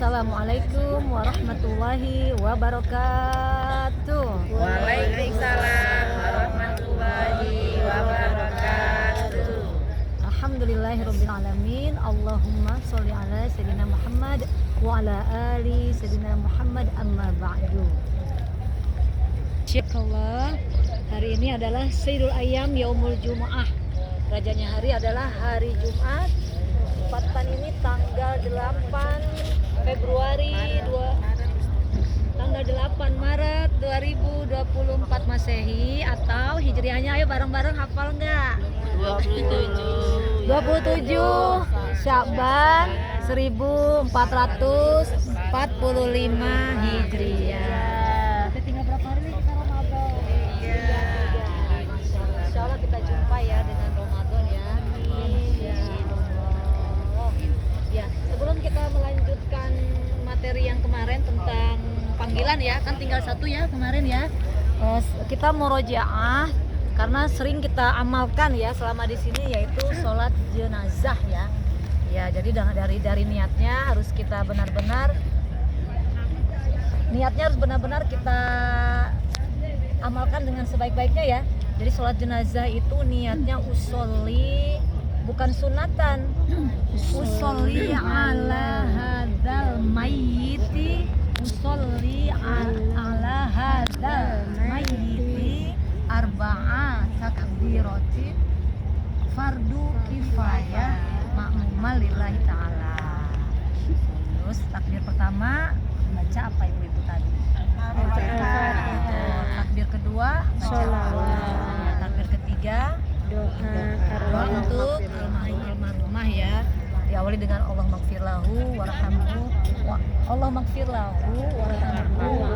Assalamualaikum warahmatullahi wabarakatuh. Waalaikumsalam warahmatullahi wabarakatuh. Alhamdulillahirabbil alamin. Allahumma sholli ala sayyidina Muhammad wa ala ali sayyidina Muhammad, amma ba'du. Insyaallah hari ini adalah Sayyidul Ayyam Yaumul Jumu'ah. Rajanya hari adalah hari Jumat. Tepatan ini tanggal 8 Februari tanggal 8 Maret 2024 Masehi atau Hijriahnya. Ayo bareng-bareng hafal nggak? 27 Sya'ban 1445 Hijriah. Kita tinggal berapa hari nih kita Ramadan? Masya Allah kita jumpa ya dengan Ramadan ya. Ya, sebelum kita melanjutkan materi yang kemarin tentang panggilan ya, kan tinggal satu ya kemarin ya. Kita murojaah karena sering kita amalkan ya selama di sini, yaitu sholat jenazah ya. Ya, jadi dari niatnya harus kita benar-benar kita amalkan dengan sebaik-baiknya ya. Jadi sholat jenazah itu niatnya usolli, bukan sunatan. Usolli ala hadzal mayyiti, usolli ala hadzal mayyiti arba'a takbirati fardu kifayah ma'mumah lillahi ta'ala. Terus takbir pertama baca apa ibu tadi? Takbir kedua sholawat. Takbir ketiga doa untuk almarhumah ya. Diawali dengan Allah maghfirlahu warhamhu Allah maghfirlahu warhamhu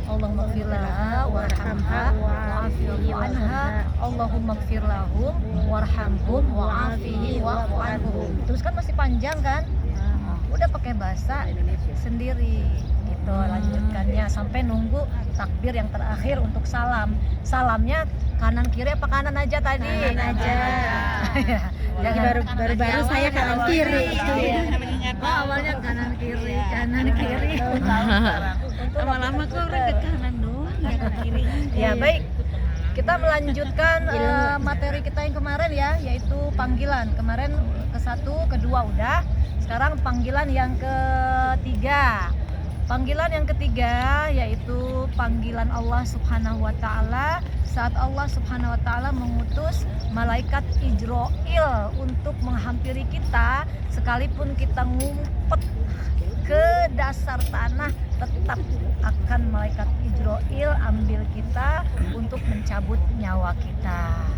Allah maghfirlaha warhamha wa'afihi anha Allahumma maghfirlahum warhamhum wa'afihi wa'fu anhum. Terus kan masih panjang kan? Udah pakai bahasa sendiri gitu. Lanjutkannya sampai nunggu takbir yang terakhir untuk salam. Salamnya kanan kiri apa kanan aja tadi? Kanan aja. Jangan baru saya kanan kiri. Awalnya kanan kiri. Lama-lama kok udah ke kanan doang, ke kiri. Ya baik. Kita melanjutkan materi kita yang kemarin ya, yaitu panggilan. Kemarin ke satu, kedua udah. Sekarang panggilan yang ketiga. Panggilan yang ketiga yaitu panggilan Allah Subhanahu wa taala saat Allah Subhanahu wa taala mengutus malaikat Ijroil untuk menghampiri kita. Sekalipun kita ngumpet ke dasar tanah, tetap akan malaikat Ijroil ambil kita untuk mencabut nyawa kita.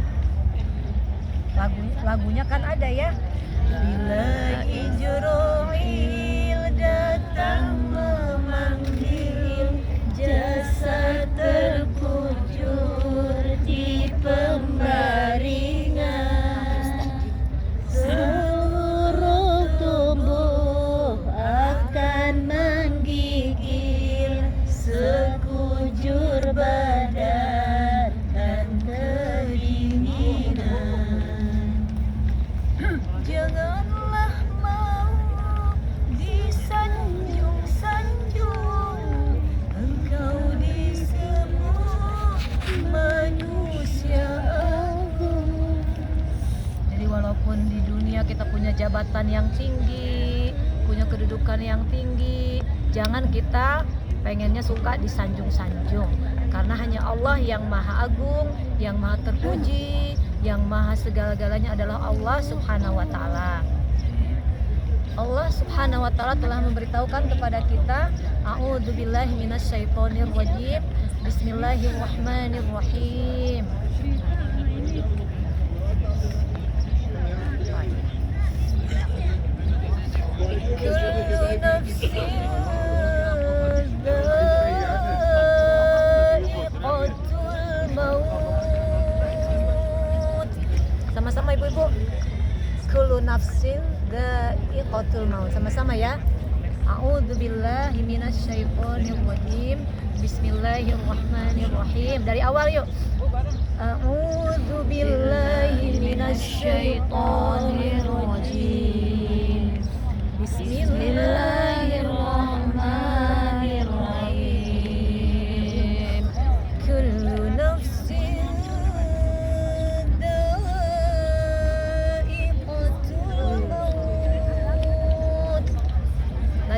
Lagunya kan ada ya. Bila Ijroil datang memanggil, jasad terkujur di pembaringan, seluruh tubuh akan menggigil sekujur badan dan kedinginan. Janganlah mau disanjung-sanjung, engkau disebut manusia agung. Jadi walaupun di dunia kita punya jabatan yang tinggi, punya kedudukan yang tinggi, jangan kita pengennya suka disanjung-sanjung. Karena hanya Allah yang maha agung, yang maha terpuji, yang maha segala-galanya adalah Allah Subhanahu wa taala. Allah Subhanahu wa taala telah memberitahukan kepada kita, a'udzubillahi minasyaitonir rajim. Bismillahirrahmanirrahim. Kullu nafsin dha'iqatul maut. Sama-sama ibu-ibu. Kullu nafsin dha'iqatul maut. Sama-sama ya. A'udzubillahi minasyaitonir rajim. Bismillahirrahmanirrahim. Dari awal yuk. A'udzubillahi minasyaitonir rajim. Bismillahirrahmanirrahim.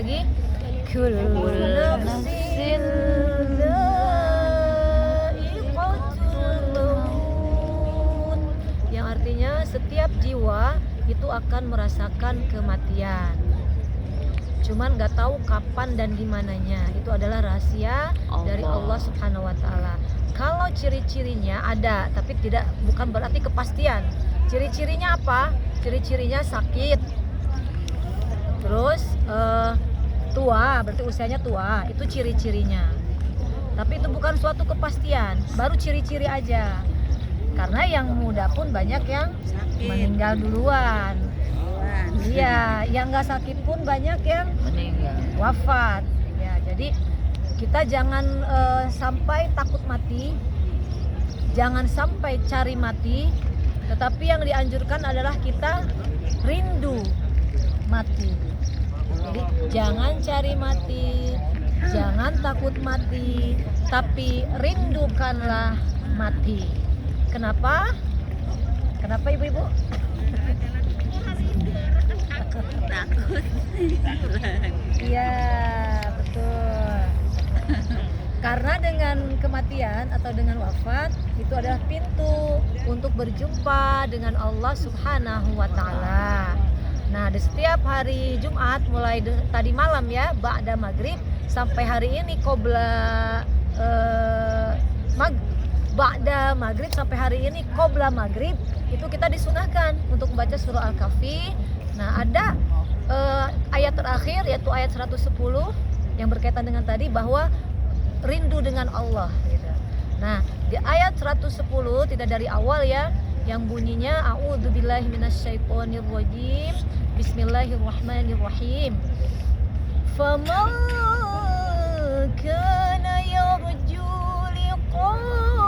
lagi? Kullu nafsin dha'iqatul maut, yang artinya setiap jiwa itu akan merasakan kematian. Cuman nggak tahu kapan dan gimananya. Itu adalah rahasia dari Allah Subhanahu wa taala. Kalau ciri-cirinya ada, tapi bukan berarti kepastian. Ciri-cirinya apa? Ciri-cirinya sakit. Terus tua, berarti usianya tua, itu ciri-cirinya. Tapi itu bukan suatu kepastian, baru ciri-ciri aja. Karena yang muda pun banyak yang meninggal duluan. Iya, yang nggak sakit pun banyak yang meninggal, wafat. Ya, jadi kita jangan sampai takut mati, jangan sampai cari mati. Tetapi yang dianjurkan adalah kita rindu mati. Jadi jangan cari mati, jangan takut mati, tapi rindukanlah mati. Kenapa? Kenapa ibu-ibu? Takut. Iya, betul. Karena dengan kematian atau dengan wafat itu adalah pintu untuk berjumpa dengan Allah Subhanahu wa taala. Nah, di setiap hari Jumat mulai tadi malam ya, ba'da maghrib sampai hari ini ba'da maghrib sampai hari ini qobla maghrib, itu kita disunahkan untuk membaca surah Al-Kahfi. Nah, ada ayat terakhir yaitu ayat 110 yang berkaitan dengan tadi bahwa rindu dengan Allah gitu. Nah, di ayat 110 tidak dari awal ya, yang bunyinya a'udzubillahi minasyaitonirrajim, bismillahirrahmanirrahim. Faman kana yarju liqa'a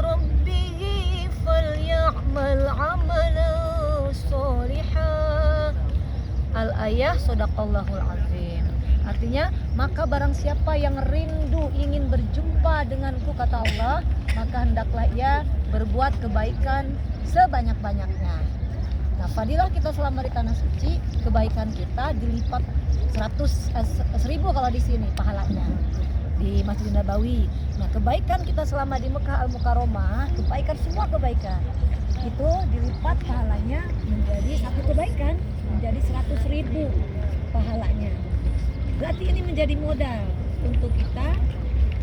rabbih falyamal 'amalan shalihan. Al-ayah sadaqallahul azim. Artinya, maka barang siapa yang rindu ingin berjumpa denganku, kata Allah, maka hendaklah ia berbuat kebaikan sebanyak-banyaknya. Nah, fadilah kita selama di tanah suci, kebaikan kita dilipat 1000 kalau di sini pahalanya di Masjid Nabawi. Nah, kebaikan kita selama di Mekah Al-Mukarramah, kebaikan, semua kebaikan itu dilipat pahalanya menjadi satu kebaikan menjadi 100.000 pahalanya. Berarti ini menjadi modal untuk kita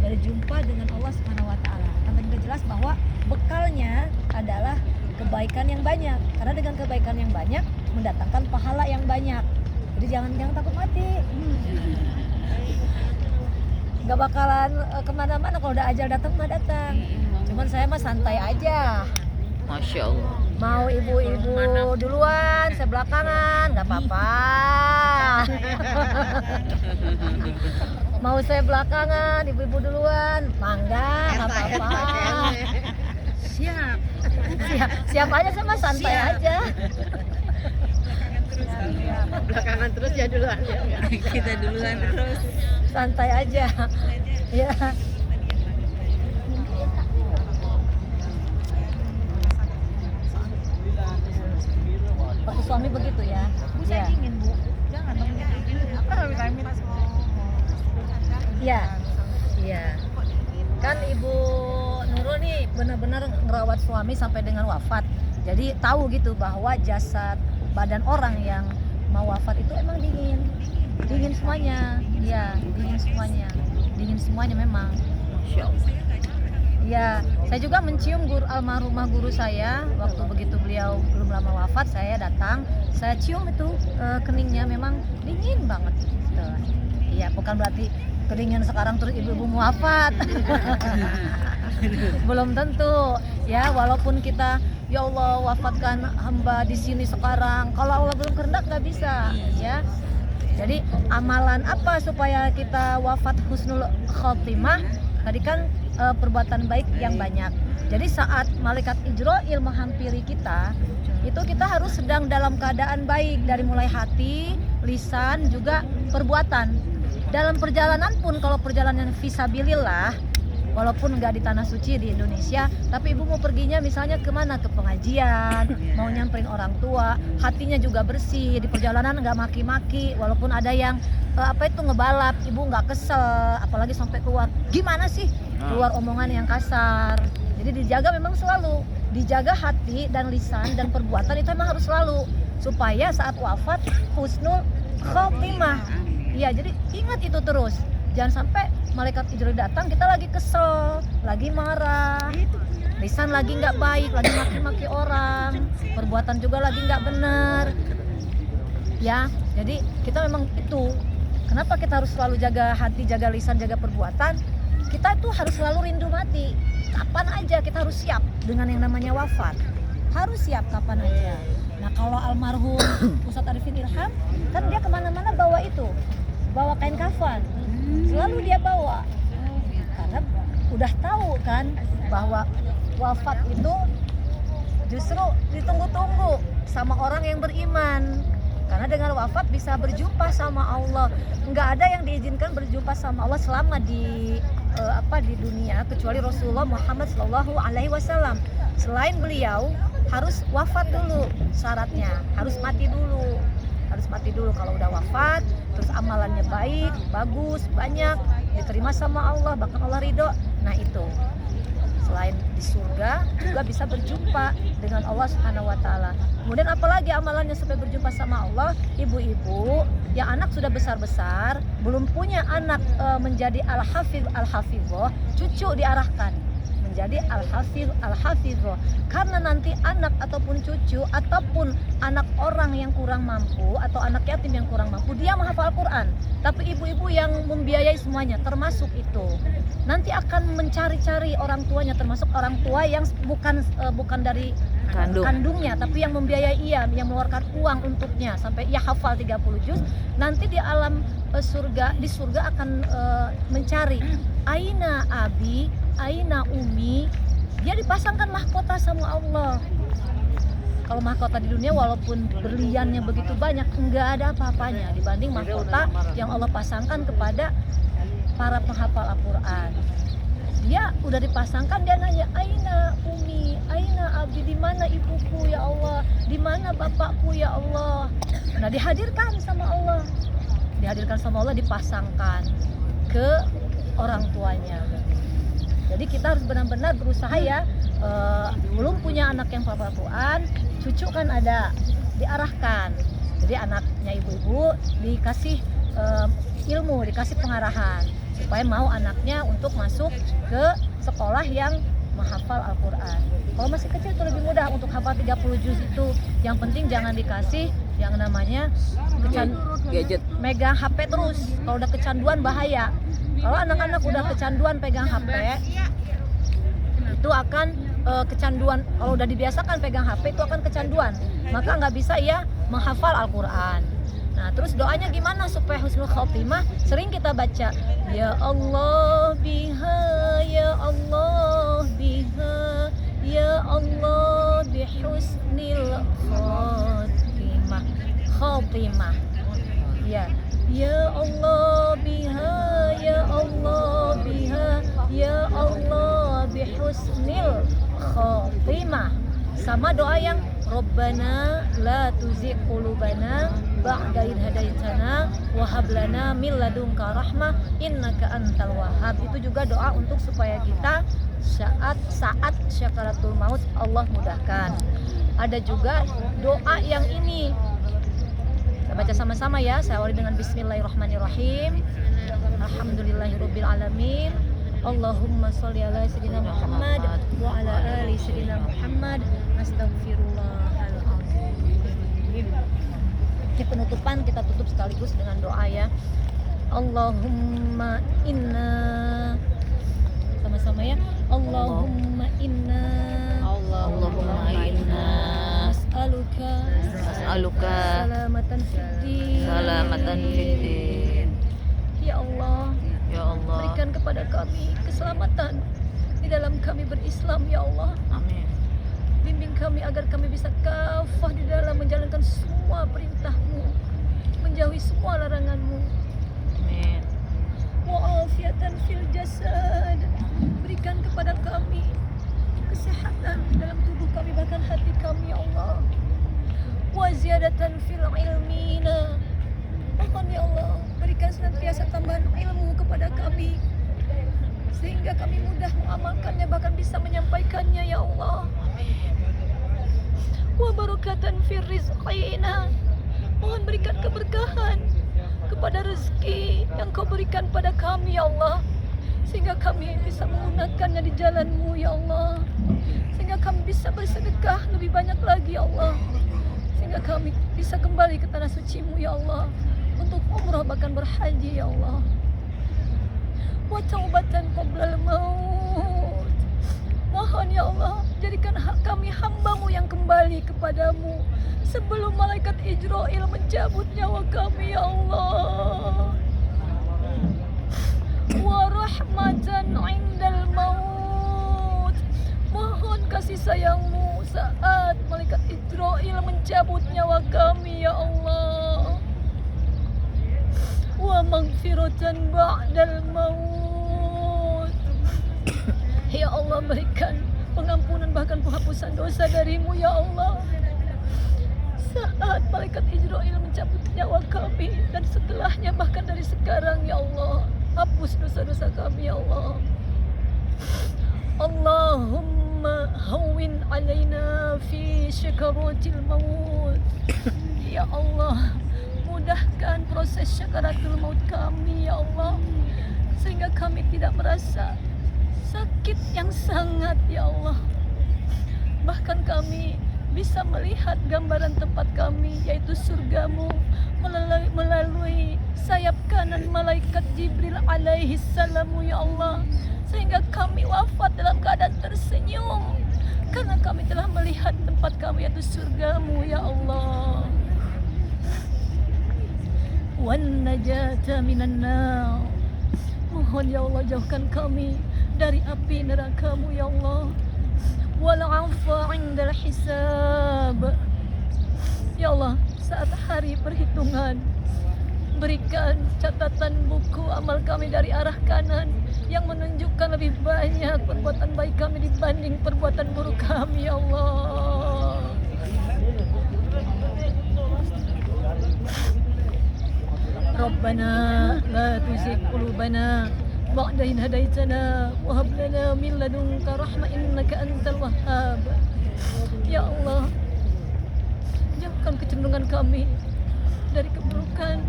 berjumpa dengan Allah Subhanahu wa taala. Karena kita jelas bahwa bekalnya adalah kebaikan yang banyak. Karena dengan kebaikan yang banyak mendatangkan pahala yang banyak. Jadi jangan takut mati. Gak bakalan kemana-mana, kalau udah ajal datang mah datang. Cuman saya mah santai aja. Masya Allah. Mau ibu-ibu duluan, saya belakangan, nggak apa-apa. Mau saya belakangan, ibu-ibu duluan, mangga, nggak apa-apa. Siap aja, sama santai aja. Belakangan terus ya duluan ya. Kita duluan terus. Santai aja. Ya. Waktu suami begitu ya. Bu, saya dingin, Bu. Jangan dong. Apa vitamin? Iya. Iya. Kan Ibu Nurul nih benar-benar ngerawat suami sampai dengan wafat. Jadi tahu gitu bahwa jasad badan orang yang mau wafat itu emang dingin. Dingin semuanya. Iya, dingin semuanya. Dingin semuanya memang. Ya, saya juga mencium almarhumah guru saya waktu begitu beliau belum lama wafat. Saya datang, saya cium itu keningnya memang dingin banget. Iya, bukan berarti kedingin sekarang terus ibu-ibu mau wafat. Belum tentu. Ya, walaupun kita ya Allah wafatkan hamba di sini sekarang, kalau Allah belum kehendak nggak bisa. Ya. Jadi amalan apa supaya kita wafat husnul khotimah? Tadi kan perbuatan baik yang banyak. Jadi saat malaikat Ijroil menghampiri kita, itu kita harus sedang dalam keadaan baik dari mulai hati, lisan, juga perbuatan. Dalam perjalanan pun kalau perjalanan fisabilillah, walaupun nggak di tanah suci di Indonesia, tapi ibu mau perginya misalnya kemana, ke pengajian, mau nyamperin orang tua, hatinya juga bersih, di perjalanan nggak maki-maki, walaupun ada yang ngebalap, ibu nggak kesel, apalagi sampai keluar gimana sih, keluar omongan yang kasar. Jadi dijaga, memang selalu dijaga hati dan lisan dan perbuatan itu memang harus selalu, supaya saat wafat husnul khotimah. Iya, jadi ingat itu terus. Jangan sampai malaikat Jibril datang kita lagi kesel, lagi marah, lisan lagi nggak baik, lagi maki-maki orang, perbuatan juga lagi nggak benar. Ya, jadi kita memang itu. Kenapa kita harus selalu jaga hati, jaga lisan, jaga perbuatan? Kita itu harus selalu rindu mati. Kapan aja kita harus siap dengan yang namanya wafat. Harus siap kapan aja. Nah, kalau almarhum Ustadz Arifin Ilham, kan dia kemana-mana bawa itu, bawa kain kafan, selalu dia bawa, karena udah tahu kan bahwa wafat itu justru ditunggu-tunggu sama orang yang beriman. Karena dengan wafat bisa berjumpa sama Allah. Nggak ada yang diizinkan berjumpa sama Allah selama di dunia kecuali Rasulullah Muhammad SAW. Selain beliau harus wafat dulu, syaratnya harus mati dulu. Harus mati dulu. Kalau udah wafat, terus amalannya baik, bagus, banyak, diterima sama Allah, bahkan Allah ridho. Nah itu, selain di surga juga bisa berjumpa dengan Allah Subhanahu wa taala. Kemudian apalagi amalannya sampai berjumpa sama Allah? Ibu-ibu yang anak sudah besar-besar, belum punya anak menjadi al-hafidhoh, cucu diarahkan menjadi al-hafidhoh. Karena nanti anak ataupun cucu ataupun anak orang yang kurang mampu atau anak yatim yang kurang mampu, dia menghafal Al-Quran. Tapi ibu-ibu yang membiayai semuanya, termasuk itu, nanti akan mencari-cari orang tuanya, termasuk orang tua yang bukan dari kandungnya, tapi yang membiayai ia, yang mengeluarkan uang untuknya sampai ia hafal 30 juz. Nanti di alam di surga akan mencari aina abi, aina umi. Dia dipasangkan mahkota sama Allah. Kalau mahkota di dunia walaupun berliannya begitu banyak, enggak ada apa-apanya dibanding mahkota yang Allah pasangkan kepada para penghafal Al-Quran. Dia udah dipasangkan, dia nanya, aina umi, aina abdi, di mana ibuku ya Allah, di mana bapakku ya Allah. Nah, dihadirkan sama Allah, dipasangkan ke orang tuanya. Jadi kita harus benar-benar berusaha ya, belum punya anak yang hafal Al-Quran, cucu kan ada, diarahkan. Jadi anaknya ibu-ibu dikasih ilmu, dikasih pengarahan supaya mau anaknya untuk masuk ke sekolah yang menghafal Al-Quran. Kalau masih kecil itu lebih mudah untuk hafal 30 juz itu. Yang penting jangan dikasih yang namanya gadget, megang HP terus. Kalau udah kecanduan bahaya. Kalau anak-anak udah kecanduan pegang HP, itu akan kecanduan. Kalau udah dibiasakan pegang HP itu akan kecanduan, maka nggak bisa ya menghafal Al-Quran. Nah, terus doanya gimana supaya husnul khotimah? Sering kita baca, ya Allah biha, ya Allah biha, ya Allah bihusnil khotimah. Ya, ya Allah biha, ya Allah biha, ya Allah bihusnil khotimah. Sama doa yang Rabbana la tuzigh qulubana ba'da idh hadaitana wa hab lana min ladunka rahmah innaka antal wahhab. Itu juga doa untuk supaya kita saat syakaratul maut Allah mudahkan. Ada juga doa yang ini, kita baca sama-sama ya. Saya awali dengan bismillahirrahmanirrahim. Alhamdulillahirabbil alamin. Allahumma sholli ala sayyidina Muhammad wa ala ali sayyidina Muhammad. Astaghfirullahaladzim. Di penutupan kita tutup sekaligus dengan doa ya. Allahumma inna, sama-sama ya. Allahumma inna as'aluka salamatan fiddin. Ya Allah, berikan kepada kami keselamatan di dalam kami berislam ya Allah. Amin. Bimbing kami agar kami bisa kafah di dalam menjalankan semua perintah-Mu, menjauhi semua larangan-Mu. Amin. wa'afiatan fil jasad. Berikan kepada kami kesehatan dalam tubuh kami, bahkan hati kami ya Allah. Wa ziyadatan fil ilmina. Mohon ya Allah, berikan senantiasa tambahan ilmu kepada kami sehingga kami mudah mengamalkannya, bahkan bisa menyampaikannya ya Allah. Wa barakatan fir rizqina. Mohon berikan keberkahan kepada rezeki yang Kau berikan pada kami ya Allah, sehingga kami bisa menggunakannya di jalan-Mu ya Allah, sehingga kami bisa bersedekah lebih banyak lagi ya Allah, sehingga kami bisa kembali ke tanah suci-Mu ya Allah untuk umrah bahkan berhaji ya Allah. Wa taubatan qoblal maut. Mohon ya Allah, jadikan kami hamba-Mu yang kembali kepadamu sebelum malaikat Ijrail mencabut nyawa kami ya Allah. Wa rahmatan indal maut. Mohon kasih sayang-Mu saat malaikat Ijrail mencabut nyawa kami ya Allah. Wa maghfiratan ba'dal maut. Ya Allah, berikan pengampunan bahkan penghapusan dosa dari-Mu ya Allah saat malaikat Ijrail mencabut nyawa kami, dan setelahnya bahkan dari sekarang ya Allah. Hapus dosa-dosa kami ya Allah. Allahumma hawwin alaina fi syakaratil maut. Ya Allah, mudahkan proses syakaratul maut kami ya Allah, sehingga kami tidak merasa sakit yang sangat ya Allah. Bahkan kami bisa melihat gambaran tempat kami, yaitu surga-Mu, melalui sayap kanan malaikat Jibril alaihi salamu ya Allah, sehingga kami wafat dalam keadaan tersenyum karena kami telah melihat tempat kami, yaitu surga-Mu ya Allah. Wan najata minan nar. Mohon ya Allah, jauhkan kami dari api neraka-Mu ya Allah. Wal 'afwa 'indal hisab. Ya Allah, saat hari perhitungan, berikan catatan buku amal kami dari arah kanan yang menunjukkan lebih banyak perbuatan baik kami dibanding perbuatan buruk kami ya Allah. Rabbana la tuzigh qulubana ba'da idh hadaitana wa hab lana min ladunka rahmah innaka antal wahhab. Ya Allah, jauhkan kecenderungan kami dari keburukan,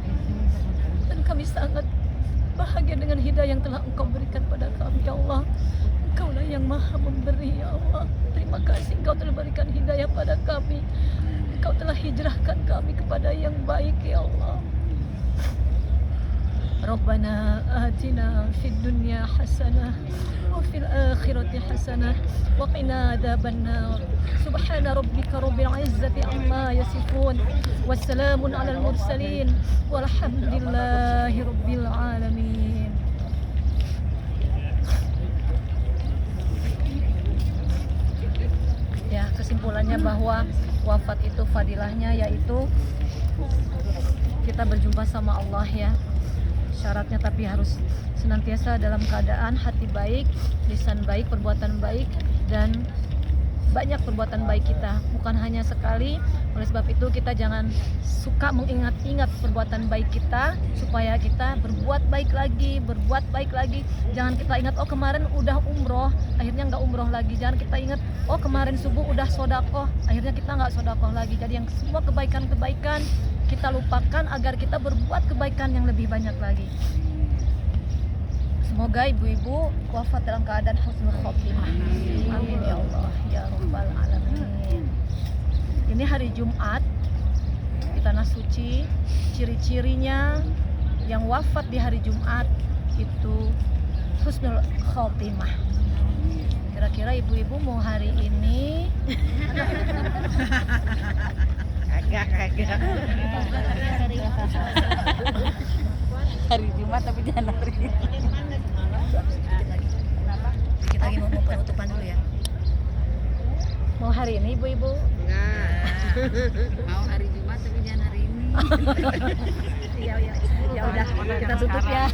dan kami sangat bahagia dengan hidayah yang telah Engkau berikan pada kami ya Allah. Engkaulah yang maha memberi ya Allah. Terima kasih Engkau telah berikan hidayah pada kami. Engkau telah hijrahkan kami kepada yang baik ya Allah. Rabbana atina fid dunya hasanah wa fil akhirati hasanah wa qina adzabannar. Subhana rabbika rabbil izzati amma yasifun, wassalamun alal mursalin, walhamdulillahi rabbil alamin. Ya, kesimpulannya bahwa wafat itu fadilahnya yaitu kita berjumpa sama Allah ya. Syaratnya tapi harus senantiasa dalam keadaan hati baik, lisan baik, perbuatan baik, dan banyak perbuatan baik kita, bukan hanya sekali. Oleh sebab itu kita jangan suka mengingat-ingat perbuatan baik kita, supaya kita berbuat baik lagi. Jangan kita ingat, oh kemarin udah umroh, akhirnya nggak umroh lagi. Jangan kita ingat, oh kemarin subuh udah sodakoh, akhirnya kita nggak sodakoh lagi. Jadi yang semua kebaikan-kebaikan kita lupakan agar kita berbuat kebaikan yang lebih banyak lagi. Semoga ibu-ibu wafat dalam keadaan husnul khotimah. Amin ya Allah ya rabbal alamin. Ini hari Jumat di Tanah Suci. Ciri-cirinya yang wafat di hari Jumat itu husnul khotimah. Kira-kira ibu-ibu mau hari ini Kagak. Hari Jumat tapi jangan hari ini. Dikit lagi mau penutupan dulu ya. Mau hari ini ibu-ibu? Enggak. Mau hari Jumat tapi jangan hari ini. Iya. Ya udah, kita tutup ya.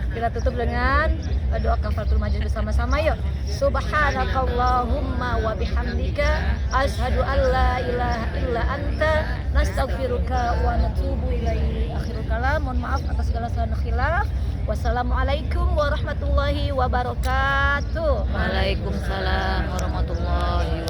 Kita tutup dengan doa kafaratul majlis bersama-sama yuk. Subhanakallahumma wa bihamdika asyhadu an la ilaha illa anta nastaghfiruka wa natubu ilaihi. Akhirul kalam, mohon maaf atas segala salah khilaf. Wassalamualaikum warahmatullahi wabarakatuh. Waalaikumsalam warahmatullahi wabarakatuh.